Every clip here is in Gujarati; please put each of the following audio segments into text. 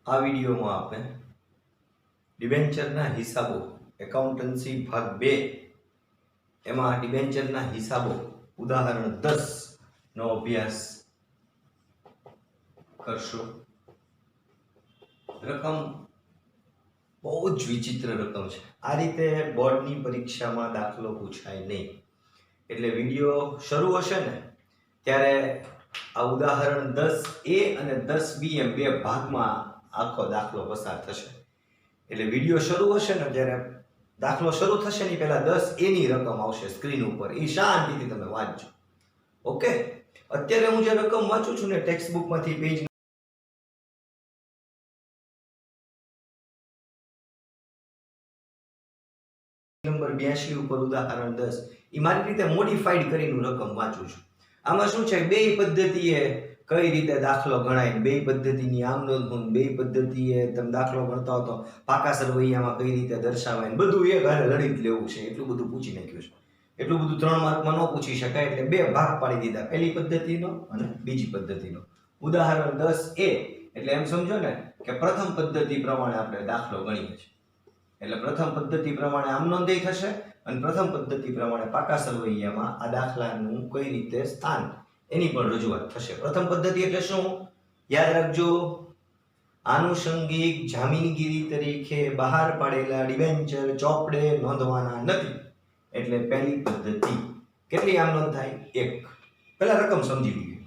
આ વિડીયોમાં આપણે ડિબેન્ચરના હિસાબો એકાઉન્ટન્સી ભાગ 2 એમાં ડિબેન્ચરના હિસાબો ઉદાહરણ 10 નો અભ્યાસ કરશું। રકમ બહુ જ વિચિત્ર રકમ છે। આ રીતે બોર્ડની પરીક્ષામાં દાખલો પૂછાય નહીં, એટલે વિડીયો શરૂ હશે ને ત્યારે આ ઉદાહરણ 10A અને 10B એમ બે ભાગમાં આખો દાખલો પસાર થશે। એટલે વિડીયો શરૂ હશે ને જ્યારે દાખલો શરૂ થશે ને પહેલા 10A ની રકમ આવશે સ્ક્રીન ઉપર, એ શાંતિથી તમે વાંચજો। ઓકે, અત્યારે હું જે રકમ વાંચું છું ને ટેક્સ્ટ બુકમાંથી પેજ નંબર 82 ઉપર ઉદાહરણ 10 એ મારી રીતે મોડિફાઈડ કરીને રકમ વાંચું છું। આમાં શું છે, બે પદ્ધતિએ કઈ રીતે દાખલો ગણાય, બે પદ્ધતિની આમ નોંધ, બે પદ્ધતિએ તમે દાખલો ગણતા હો તો પાકા સરવૈયામાં કઈ રીતે દર્શાવાય, બધું એક હારે લડી જ લેવું છે। એટલું બધું પૂછી નાખ્યું છે, એટલું બધું 3 માર્કમાં ન પૂછી શકાય, એટલે બે ભાગ પાડી દીધા, પહેલી પદ્ધતિનો અને બીજી પદ્ધતિનો। ઉદાહરણ 10A એટલે એમ સમજો ને કે પ્રથમ પદ્ધતિ પ્રમાણે આપણે દાખલો ગણીએ છીએ, એટલે પ્રથમ પદ્ધતિ પ્રમાણે આમ નોંધાઈ થશે અને પ્રથમ પદ્ધતિ પ્રમાણે પાકા સરવૈયામાં આ દાખલાનું કઈ રીતે સ્થાન એની પણ રજૂઆત થશે। પ્રથમ પદ્ધતિ એટલે શું, યાદ રાખજો, આનુષંગિક જામીનગીરી તરીકે બહાર પાડેલા ડિબેન્ચર ચોપડે નોંધવાના નથી, એટલે પહેલી પદ્ધતિ। કેટલી આમ નોંધ થાય? 1। પહેલા રકમ સમજી લઈએ।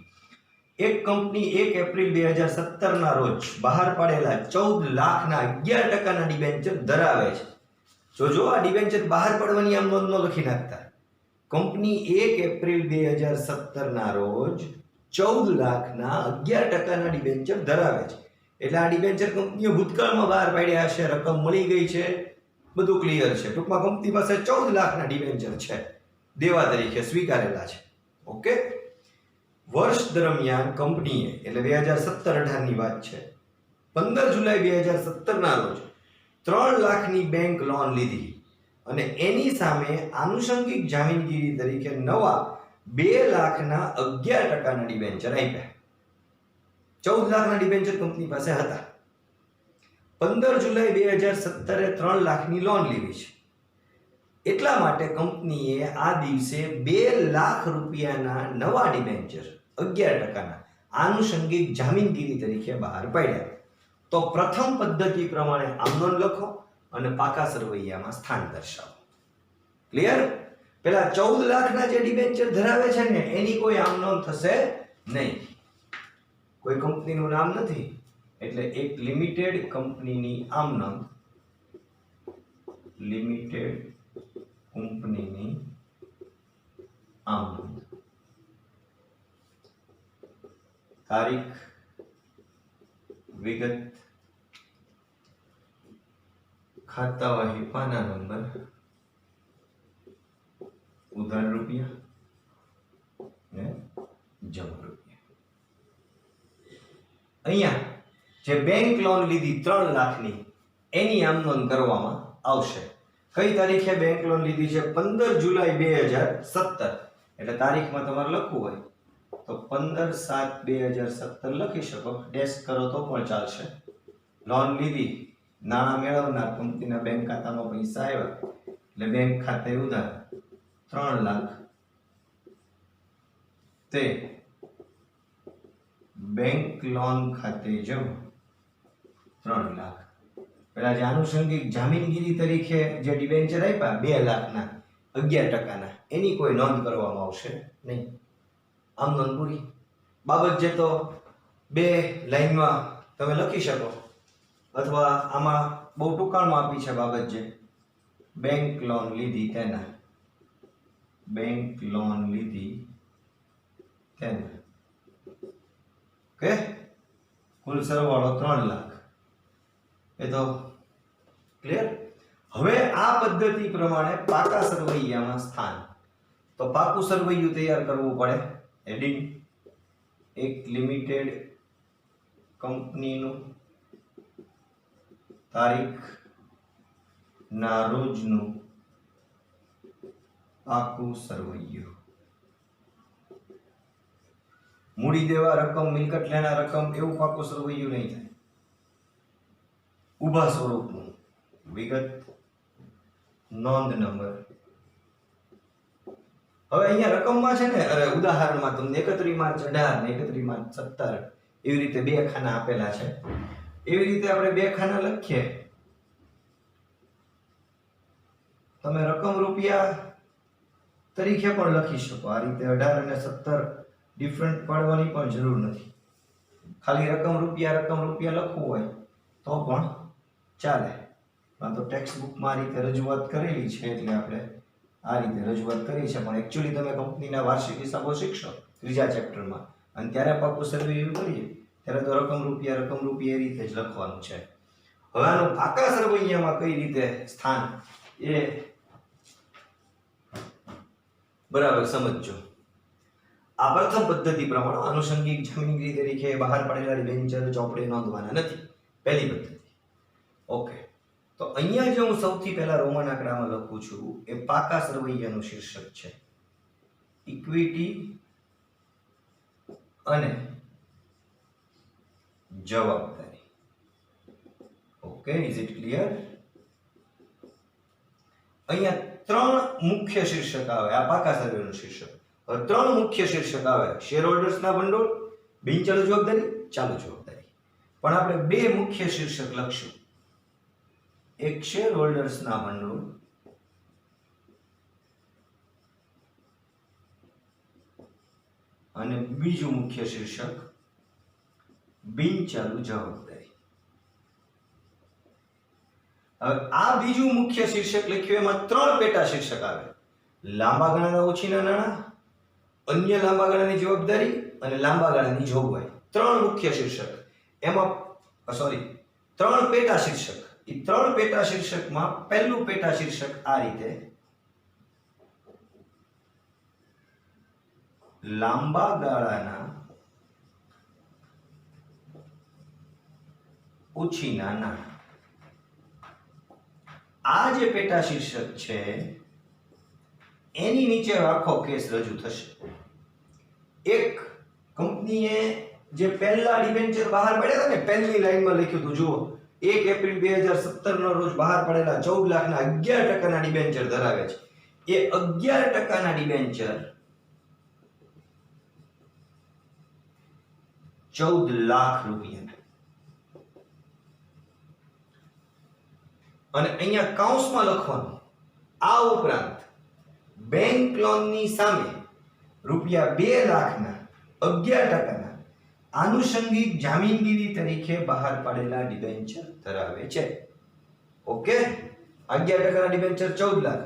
એક કંપની 1 એપ્રિલ 2017 ના રોજ બહાર પાડેલા 14 લાખના 11% ડિબેન્ચર ધરાવે છે। જો આ ડિબેન્ચર બહાર પાડવાની આમ નોંધ ન લખી નાખતા, કંપની 1 એપ્રિલ 2017 ના રોજ 14 લાખના 11% ડિબેન્ચર ધરાવે છે, એટલે આ ડિબેન્ચર કંપનીઓ ભૂતકાળમાં બહાર પાડ્યા હશે, રકમ મળી ગઈ છે, બધું ક્લિયર છે। ટૂંકમાં કંપની પાસે 14 લાખના ડિબેન્ચર છે, દેવા તરીકે સ્વીકારેલા છે। ઓકે, વર્ષ દરમિયાન કંપનીએ, એટલે 2017-18 ની વાત છે, 15 જુલાઈ 2017 ના રોજ 3 લાખની બેંક લોન લીધી અને એની સામે આનુષંગિક જામીનગીરી તરીકે નવા 2 લાખના 11% ડિબેન્ચર આપ્યા। 14 લાખના ડિબેન્ચર કંપની પાસે હતા। 15 જુલાઈ 2017 3 લાખની લોન લીધી છે, એટલા માટે કંપનીએ આ દિવસે 2 લાખ રૂપિયાના નવા ડિબેન્ચર 11%ના આનુષંગિક જામીનગીરી તરીકે બહાર પાડ્યા। તો પ્રથમ પદ્ધતિ પ્રમાણે આમ નોંધ લખો અને પાકા સરવૈયામાં સ્થાન દર્શાવો। ક્લિયર? પેલા 14 લાખના જે ડિબેન્ચર ધરાવે છે ને એની કોઈ આમ નોંધ થશે નહીં, કોઈ કંપનીનું નામ નથી, એટલે એક લિમિટેડ કંપનીની આમ નોંધ, લિમિટેડ કંપનીની આમ નોંધ, તારીખ, વિગત, ખાતાવહી પાના નંબર, ઉધાર રૂપિયા ને જમા રૂપિયા। અહીંયા જે બેંક લોન લીધી 3 લાખની એની આમ નોંધ કરવામાં આવશે। કઈ તારીખે બેંક લોન લીધી છે? 15 જુલાઈ 2017, એટલે તારીખમાં તમારે લખવું હોય તો 15/7/2017 લખી શકો, ડેશ કરો તો પણ ચાલશે। લોન લીધી, નાણાં મેળવનાર, કંપનીના બેંક ખાતામાં પૈસા આવ્યા એટલે બેંક ખાતે ઉધાર 3 લાખ, તે બેંક લોન ખાતે જમા 3 લાખ। પેલા જે આનુષંગિક જામીનગીરી તરીકે જે ડિબેન્ચર આપ્યા 2 લાખના 11%ના, એની કોઈ નોંધ કરવામાં આવશે નહીં। આમ નોંધ પૂરી। બાબત જે તો 2 લાઈનમાં તમે લખી શકો, અથવા આમાં બહુ ટૂંકાણમાં આપી છે બાબત, જે બેંક લોન લીધી તેના, બેંક લોન લીધી તેના, ઓકે, કુલ સરવાળો 3 લાખ, એ તો ક્લિયર। હવે આ પદ્ધતિ પ્રમાણે પાકા સરવૈયામાં સ્થાન, તો પાકું સરવૈયું તૈયાર કરવું પડે। હેડિંગ, એક લિમિટેડ કંપનીનું તારીખ ના રોજનું પાકું સરવૈયું, મૂડી દેવા રકમ, મિલકત લેણા રકમ, એવું પાકું સરવૈયું નહીં થાય। ઊભા સ્વરૂપનું વિગત નોંધ નંબર. હવે અહીંયા રકમમાં છે ને, અરે ઉદાહરણમાં તમને 31 માર્ચ 18 ને 31 માર્ચ 17 એવી રીતે બે ખાના આપેલા છે. એવી રીતે આપણે બે ખાના લખીએ. તમે રકમ રૂપિયા તરીકે પણ લખી શકો. આ રીતે 18 અને 17 ડિફરન્ટ પાડવાની પણ જરૂર નથી. ખાલી રકમ રૂપિયા લખવું હોય તો પણ ચાલે. તો ટેક્સ્ટ બુકમાં આ રીતે રજૂઆત કરેલી છે એટલે આપણે આ રીતે રજૂઆત કરી છે. પણ એકચ્યુઅલી તમે કંપનીના વાર્ષિક હિસાબો શીખશો ત્રીજા ચેપ્ટરમાં, અને ત્યારે પાકું સર્વે કરીએ ત્યારે તો રકમ રૂપિયા એ રીતે જ લખવાનું છે. હવે આનું પાકા સરવૈયામાં કઈ રીતે સ્થાન એ બરાબર સમજજો. આ પ્રથમ પદ્ધતિ પ્રમાણે આનુષંગિક જામીનગીરી તરીકે બહાર પાડેલા ડિબેન્ચર ચોપડે નોંધવાના નથી. પહેલી પદ્ધતિ. ઓકે, તો અહીંયા જે હું સૌથી પહેલા રોમન આંકડામાં લખું છું એ પાકા સરવૈયાનું શીર્ષક છે, ઇક્વિટી અને જવાબદારી. Okay, is it clear? અહીંયા ત્રણ મુખ્ય શીર્ષક આવે. આ પાકા સર્વેનું શીર્ષક. હવે ત્રણ મુખ્ય શીર્ષક આવે: શેર હોલ્ડર્સના ભંડોળ, બિનચાલુ જવાબદારી, ચાલુ જવાબદારી. પણ આપણે બે મુખ્ય શીર્ષક લખશું. એક શેર હોલ્ડર્સના ભંડોળ અને બીજું મુખ્ય શીર્ષક બિનચાલુ જવાબદારી. હવે આ બીજું મુખ્ય શીર્ષક લખ્યું એમાં ત્રણ પેટા શીર્ષક આવે: લાંબા ગાળાના ઓછીના નાણાં, અન્ય લાંબા ગાળાની જવાબદારી અને લાંબા ગાળાની જોગવાઈ. ત્રણ મુખ્ય શીર્ષક એમાં ત્રણ પેટા શીર્ષક. એ ત્રણ પેટા શીર્ષકમાં પહેલું પેટા શીર્ષક આ રીતે: લાંબા ગાળાના ઓછીના નાણાં. આ જે પેટા શીર્ષક છે એની નીચે આખો કેસ રજૂ થશે. એક, કંપનીએ જે પહેલા ડિબેન્ચર બહાર પાડ્યા હતા ને, પહેલી લાઈનમાં લખ્યું હતું, જુઓ, 1 એપ્રિલ 2017 ના રોજ બહાર પડેલા 14 લાખના 11% ડિબેન્ચર ધરાવે છે. એ 11% ડિબેન્ચર 14 લાખ રૂપિયા. અને અહીંયા કૌંસમાં લખવાનું, આ ઉપરાંત બેંક લોનની સામે રૂપિયા 2 લાખના 11% આનુષંગિક જામીનગીરી તરીકે બહાર પાડેલા ડિબેન્ચર ધરાવે છે. Okay, 11% debenture 14 lakh.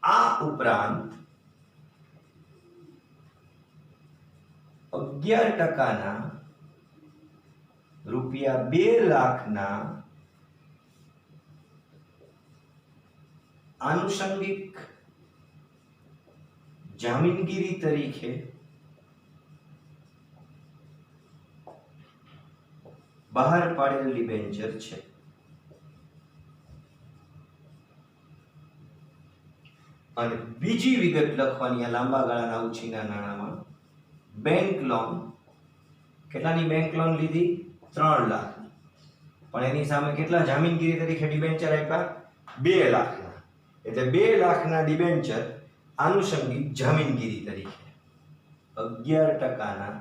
આ ઉપરાંત 11% રૂપિયા 2 લાખના આનુષંગિક જામીનગીરી તરીકે બહાર પાડેલ ડિબેન્ચર છે. અને બીજી વિગત લખવાની આ લાંબા ગાળાના ઉછીના નાણાંમાં, બેંક લોન. કેટલાની બેંક લોન લીધી? 3 લાખની. પણ એની સામે કેટલા જામીનગીરી તરીકે ડિબેન્ચર આપ્યા? 2 લાખના. એટલે 2 લાખના ડિબેન્ચર આનુષંગિક જામીનગીરી તરીકે 11%ના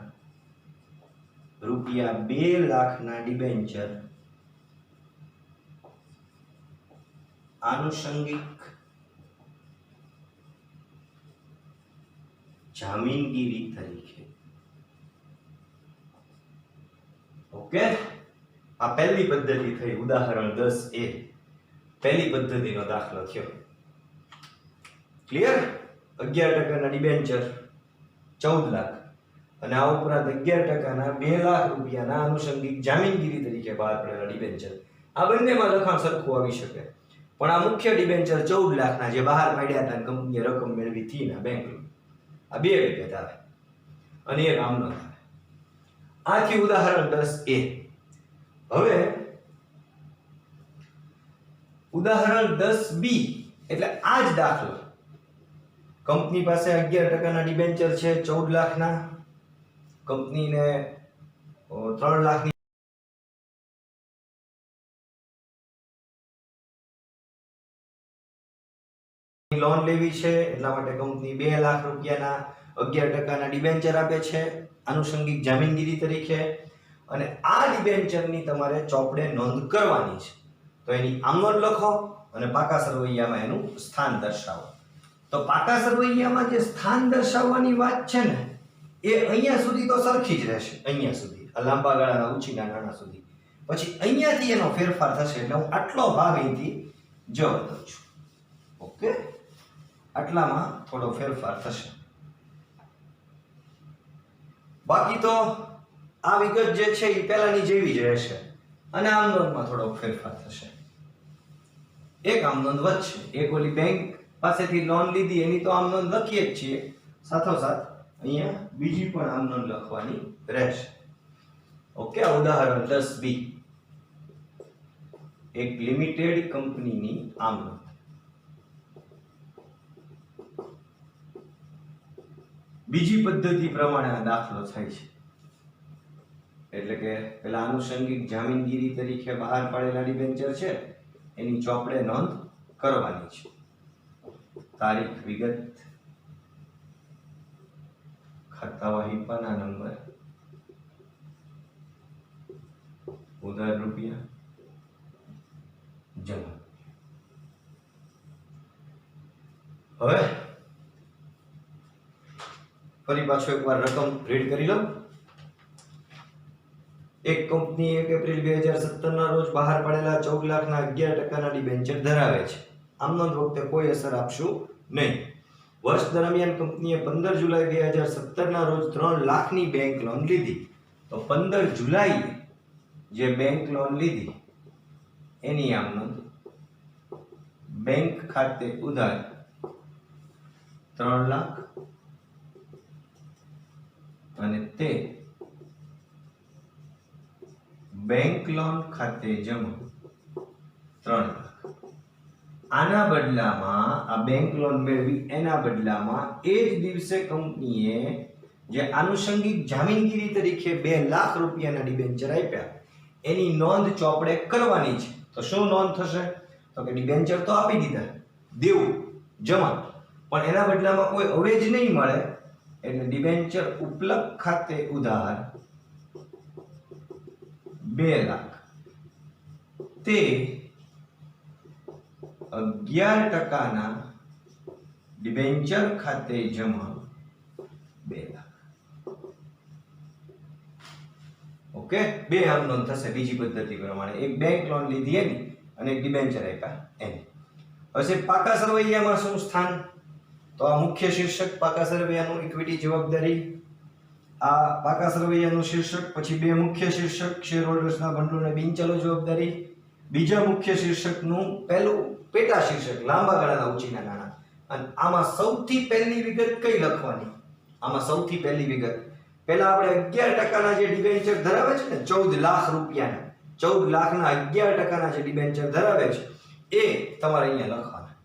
રૂપિયા 2 લાખના ડિબેન્ચર આનુષંગિક જામીનગીરી તરીકે. ઓકે, આ પહેલી પદ્ધતિ થઈ. ઉદાહરણ 10A પહેલી પદ્ધતિનો દાખલો થયો. ક્લિયર? 11%ના ડિબેન્ચર 14 લાખ અને આ ઉપરાંત 11%ના 2 લાખ રૂપિયાના આનુષંગિક જામીનગીરી તરીકે બહાર પડેલા ડિબેન્ચર. આ બંનેમાં લખાણ સરખું આવી શકે, પણ આ મુખ્ય ડિબેન્ચર 14 લાખના જે બહાર પાડ્યા હતા કંપનીએ રકમ મેળવી હતી ના બેંક લોન, આ બે વિગત આવે અને એક આમ ન થાય. આથી ઉદાહરણ 10A. હવે ઉદાહરણ 10B એટલે આ જ દાખલો. કંપની પાસે 11%ના ડિબેન્ચર છે 14 લાખના. કંપનીને 3 લાખની લોન લેવી છે એટલા માટે કંપની 2 લાખ રૂપિયાના 11% ડિબેન્ચર આપે છે આનુષંગિક જામીનગીરી તરીકે, અને આ ડિબેન્ચરની તમારે ચોપડે નોંધ કરવાની છે. તો એની આમનોંધ લખો અને પાકા સરવૈયામાં એનું સ્થાન દર્શાવો. તો પાકા સરવૈયામાં જે સ્થાન દર્શાવવાની વાત છે ને એ અહીંયા સુધી તો સરખી જ રહેશે, અહીંયા સુધી આ લાંબા ગાળાના ઉછીના નાણાં સુધી. પછી અહીંયાથી એનો ફેરફાર થશે એટલે હું આટલો ભાગ અહીંથી જવા દઉં છું. ઓકે, આટલામાં થોડો ફેરફાર થશે. બાકી તો આ વિગત જે છે એ પહેલાની જેવી જ રહેશે અને આમનોંધમાં થોડો ફેરફાર થશે. એક આમનોંધ વધશે, એક ઓલી બેંક પાસેથી લોન લીધી એની તો આમનોંધ લખીએ જ છીએ, સાથોસાથ અહીંયા બીજી પણ આમનોંધ લખવાની રહેશે. ઓકે, ઉદાહરણ 10B, એક લિમિટેડ કંપનીની આમનોંધ. બીજી પદ્ધતિ પ્રમાણે આ દાખલો થાય છે, એટલે કે પેલા આનુષંગિક જામીનગીરી તરીકે બહાર પાડેલા ડિબેન્ચર છે એની ચોપડે નોંધ કરવાની છે. તારીખ, વિગત, ખાતા વહીપાના નંબર, ઉધાર રૂપિયા, જમા. હવે ફરી પાછો એકવાર રકમ રીડ કરી લો. એક કંપની 1 એપ્રિલ 2017 ના રોજ બહાર પાડેલા 14 લાખના 11% ડિબેન્ચર ધરાવે છે. આમનોંધ વખતે કોઈ અસર આપશું નહીં. વર્ષ દરમિયાન કંપનીએ 15 જુલાઈ 2017 ના રોજ 3 લાખની બેંક લોન લીધી. તો 15 જુલાઈએ જે બેંક લોન લીધી એની આમનોંધ બેંક ખાતે ઉધાર 3 લાખ અને તે બેંક લોન ખાતે જમા 3 લાખ. આના બદલામાં આ બેંક લોન મેળવી એના બદલામાં એ જ દિવસે કંપનીએ જે આનુષંગિક જામીનગીરી તરીકે 2 લાખ રૂપિયાના ડિબેન્ચર આપ્યા એની નોંધ ચોપડે કરવાની છે. તો શું નોંધ થશે? તો કે ડિબેન્ચર તો આપી દીધા, દેવું જમા, પણ એના બદલામાં કોઈ અવેજ નહીં મળે, એટલે ડિબેન્ચર ઉપલક ખાતે ઉધાર 2 લાખ તે 11% ડિબેન્ચર ખાતે જમા 2 લાખ. ઓકે, બે આમનોંધ થશે બીજી પદ્ધતિ પ્રમાણે, એક બેંક લોન લીધી એની અને એક ડિબેન્ચર આપ્યા એની. હવે પાકા સરવૈયામાં શું સ્થાન? તો આ મુખ્ય શીર્ષક પાકા સરવૈયાનું ઇક્વિટી જવાબદારી, આ પાકા સરવૈયાનું શીર્ષક, પછી બે મુખ્ય શીર્ષક શેર હોલ્ડર્સના ભંડોળ અને બિનચાલુ જવાબદારી, બીજા મુખ્ય શીર્ષકનું પહેલું પેટા શીર્ષક લાંબા ગાળાના ઉછીના નાણાં. અને આમાં સૌથી પહેલી વિગત કઈ લખવાની? આમાં સૌથી પહેલી વિગત પહેલા આપણે 11%ના જે ડિબેન્ચર ધરાવે છે ને 14 લાખ રૂપિયાના, 14 લાખના 11%ના જે ડિબેન્ચર ધરાવે છે એ તમારે અહીંયા લખવાના.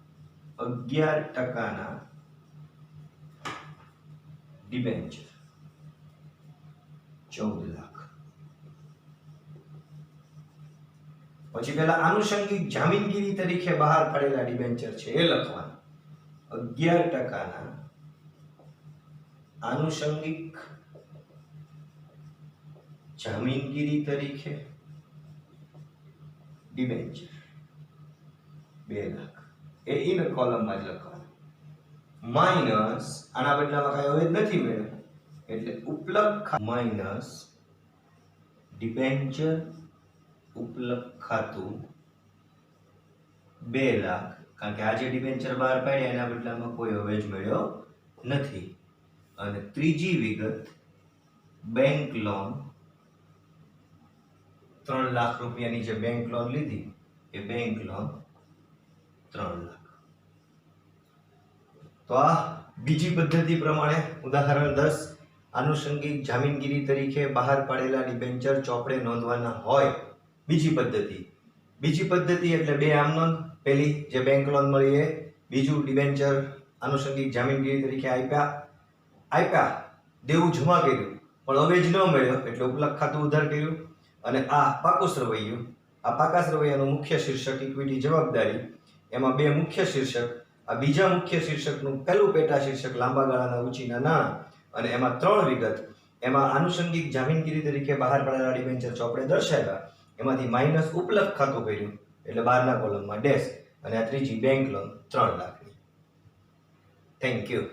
11%ના ડિબેન્ચર 14 લાખ. પછી પેલા આનુષંગિક જામીનગીરી તરીકે બહાર પાડેલા ડિબેન્ચર છે એ લખવાના. 11%ના આનુષંગિક જામીનગીરી તરીકે ડિબેન્ચર 2 લાખ એ ઇન કોલમમાં જ લખવાનું. માઈનસ આના બદલામાં કઈ અવેજ નથી મેળવ્યો એટલે ઉપલક માઈનસ ડિબેન્ચર ઉપલક ખાતું 2 લાખ, કારણ કે આ જે ડિબેન્ચર બહાર પાડ્યા એના બદલામાં કોઈ અવેજ મળ્યો નથી. અને ત્રીજી વિગત બેંક લોન 3 લાખ રૂપિયાની જે બેંક લોન લીધી એ બેંક લોન 3 લાખ. તો આ બીજી પદ્ધતિ પ્રમાણે ઉદાહરણ 10 આનુષંગિક જામીનગીરી તરીકે બહાર પાડેલા ડિબેન્ચર ચોપડે નોંધવાના હોય. બીજી પદ્ધતિ એટલે બે આમનોંધ, પહેલી જે બેંક લોન મળી એ, બીજું ડિબેન્ચર આનુષંગિક જામીનગીરી તરીકે આપ્યા દેવું જમા કર્યું પણ અવેજ ન મળ્યો એટલે ઉપલક ખાતું ઉધાર કર્યું. અને આ પાકું સરવૈયું, આ પાકા સરવૈયાનું મુખ્ય શીર્ષક ઇક્વિટી જવાબદારી, એમાં બે મુખ્ય શીર્ષક આ બીજા મુખ્ય શીર્ષકનું પહેલું પેટા શીર્ષક લાંબા ગાળાના ઉછીના નાણાં અને એમાં 3 વિગત, એમાં આનુષંગિક જામીનગીરી તરીકે બહાર પડેલા ડિબેન્ચર ચોપડે દર્શાવ્યા, એમાંથી માઇનસ ઉપલબ્ધ ખાતું કર્યું એટલે 12ના કોલમમાં ડેશ, અને આ ત્રીજી બેંક લોન 3 લાખની. Thank you.